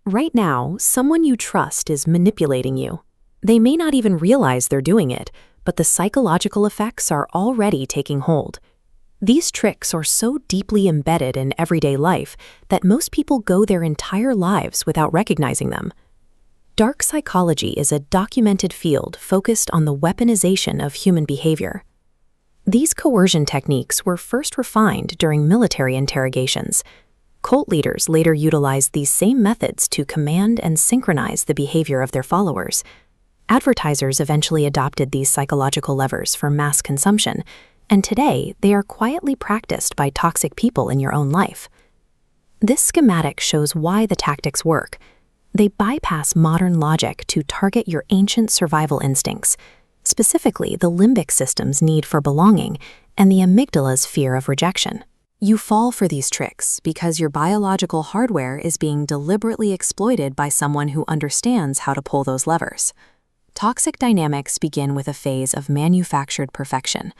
Right now, someone you trust is manipulating you. They may not even realize they're doing it, but the psychological effects are already taking hold. These tricks are so deeply embedded in everyday life that most people go their entire lives without recognizing them. Dark psychology is a documented field focused on the weaponization of human behavior. These coercion techniques were first refined during military interrogations. Cult leaders later utilized these same methods to command and synchronize the behavior of their followers. Advertisers eventually adopted these psychological levers for mass consumption, and today they are quietly practiced by toxic people in your own life. This schematic shows why the tactics work. They bypass modern logic to target your ancient survival instincts, specifically the limbic system's need for belonging and the amygdala's fear of rejection. You fall for these tricks because your biological hardware is being deliberately exploited by someone who understands how to pull those levers. Toxic dynamics begin with a phase of manufactured perfection.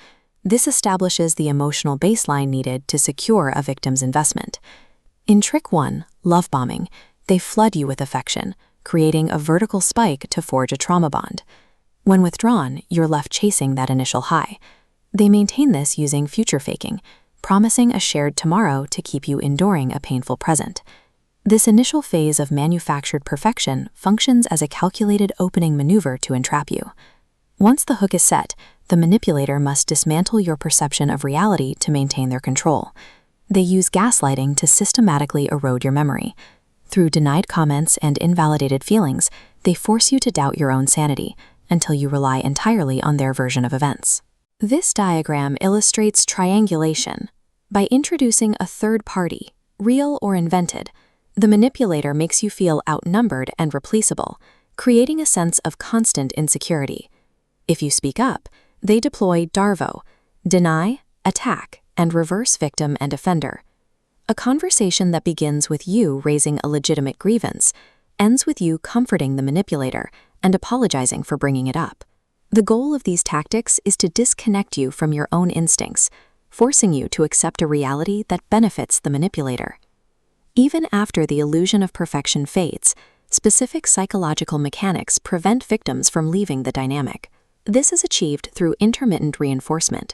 This establishes the emotional baseline needed to secure a victim's investment. In Trick 1, love bombing, they flood you with affection, creating a vertical spike to forge a trauma bond. When withdrawn, you're left chasing that initial high. They maintain this using future faking, promising a shared tomorrow to keep you enduring a painful present. This initial phase of manufactured perfection functions as a calculated opening maneuver to entrap you. Once the hook is set, the manipulator must dismantle your perception of reality to maintain their control. They use gaslighting to systematically erode your memory. Through denied comments and invalidated feelings, they force you to doubt your own sanity until you rely entirely on their version of events. This diagram illustrates triangulation. By introducing a third party, real or invented, the manipulator makes you feel outnumbered and replaceable, creating a sense of constant insecurity. If you speak up, they deploy DARVO, deny, attack, and reverse victim and offender. A conversation that begins with you raising a legitimate grievance ends with you comforting the manipulator and apologizing for bringing it up. The goal of these tactics is to disconnect you from your own instincts, forcing you to accept a reality that benefits the manipulator. Even after the illusion of perfection fades, specific psychological mechanics prevent victims from leaving the dynamic. This is achieved through intermittent reinforcement.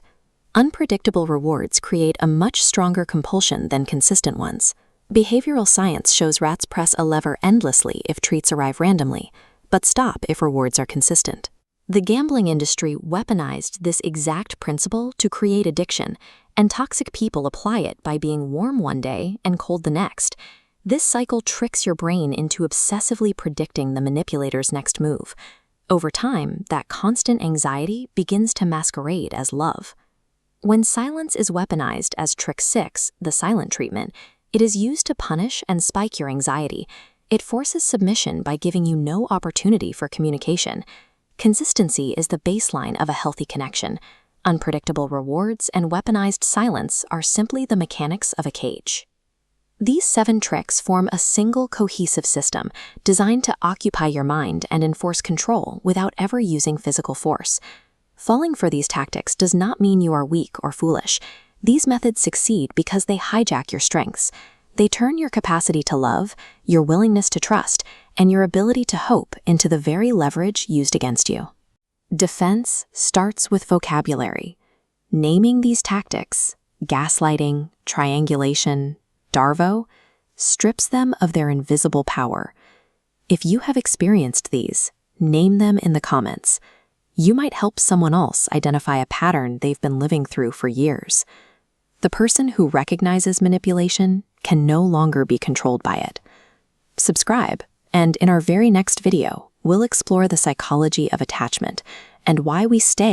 Unpredictable rewards create a much stronger compulsion than consistent ones. Behavioral science shows rats press a lever endlessly if treats arrive randomly, but stop if rewards are consistent. The gambling industry weaponized this exact principle to create addiction, and toxic people apply it by being warm one day and cold the next. This cycle tricks your brain into obsessively predicting the manipulator's next move. Over time, that constant anxiety begins to masquerade as love. When silence is weaponized as Trick 6, the silent treatment, it is used to punish and spike your anxiety. It forces submission by giving you no opportunity for communication. Consistency is the baseline of a healthy connection. Unpredictable rewards and weaponized silence are simply the mechanics of a cage. These 7 tricks form a single cohesive system designed to occupy your mind and enforce control without ever using physical force. Falling for these tactics does not mean you are weak or foolish. These methods succeed because they hijack your strengths. They turn your capacity to love, your willingness to trust, and your ability to hope into the very leverage used against you. Defense starts with vocabulary. Naming these tactics, gaslighting, triangulation, DARVO, strips them of their invisible power. If you have experienced these, name them in the comments. You might help someone else identify a pattern they've been living through for years. The person who recognizes manipulation can no longer be controlled by it. Subscribe, and in our very next video, we'll explore the psychology of attachment and why we stay